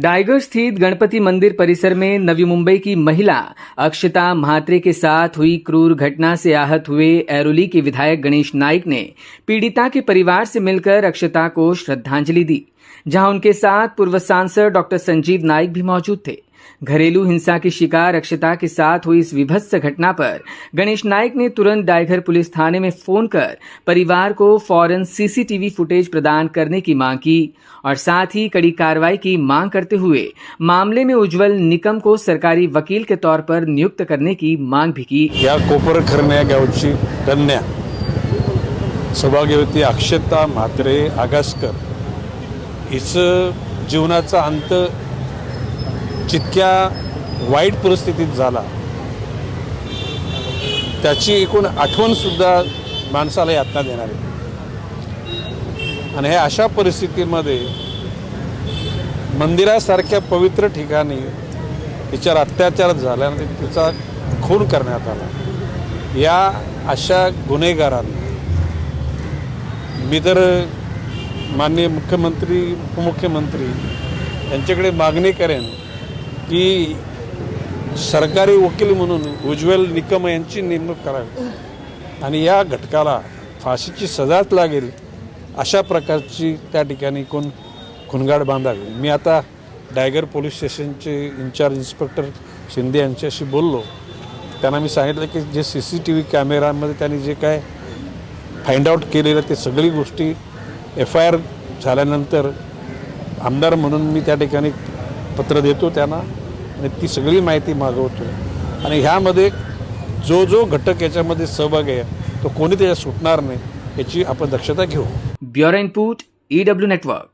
डायगर स्थित गणपति मंदिर परिसर में नवी मुंबई की महिला अक्षता म्हात्रे के साथ हुई क्रूर घटना से आहत हुए ऐरोली के विधायक गणेश नाइक ने पीड़िता के परिवार से मिलकर अक्षता को श्रद्धांजलि दी, जहां उनके साथ पूर्व सांसद डॉक्टर संजीव नाइक भी मौजूद थे। घरेलू हिंसा की शिकार अक्षता के साथ हुई इस विभत्स घटना पर गणेश नाइक ने तुरंत डायगर पुलिस थाने में फोन कर परिवार को फौरन सीसीटीवी फुटेज प्रदान करने की मांग की और साथ ही कड़ी कार्रवाई की मांग करते हुए मामले में उज्ज्वल निकम को सरकारी वकील के तौर पर नियुक्त करने की मांग भी की। या कोपरखर्णे गावची कन्या सौभाग्यवती अक्षता म्हात्रे आगासकर हिचं जीवनाचा अंत जितक्या वाईट परिस्थितीत झाला त्याची एकूण आठवण सुद्धा माणसाला यातना देणार आहे। आणि हे अशा परिस्थितीमध्ये मंदिरासारख्या पवित्र ठिकाणी तिच्यावर अत्याचार झाल्यानंतर तिचा खून करण्यात आला। या अशा गुन्हेगारांना मी तर माननीय मुख्यमंत्री उपमुख्यमंत्री यांच्याकडे मागणी करेन की सरकारी वकील म्हणून उज्ज्वल निकम यांची नेमणूक करावी आणि या घटकाला फाशीची सजाच लागेल अशा प्रकारची त्या ठिकाणी कोण खुणगाड बांधावी। मी आता डायगर पोलीस स्टेशनचे इन्चार्ज इन्स्पेक्टर शिंदे यांच्याशी बोललो, त्यांना मी सांगितलं की जे CCTV कॅमेरामध्ये त्यांनी जे काय फाइंड आउट केलेलं ते सगळी गोष्टी FIR झाल्यानंतर आमदार म्हणून मी त्या ठिकाणी पत्र देतो त्यांना आणि ती सगळी माहिती मागवतो आणि ह्यामध्ये जो घटक याच्यामध्ये सहभागी आहे तो कोणी त्याच्या सुटणार नाही याची आपण दक्षता घेऊ। Bureau input EW network.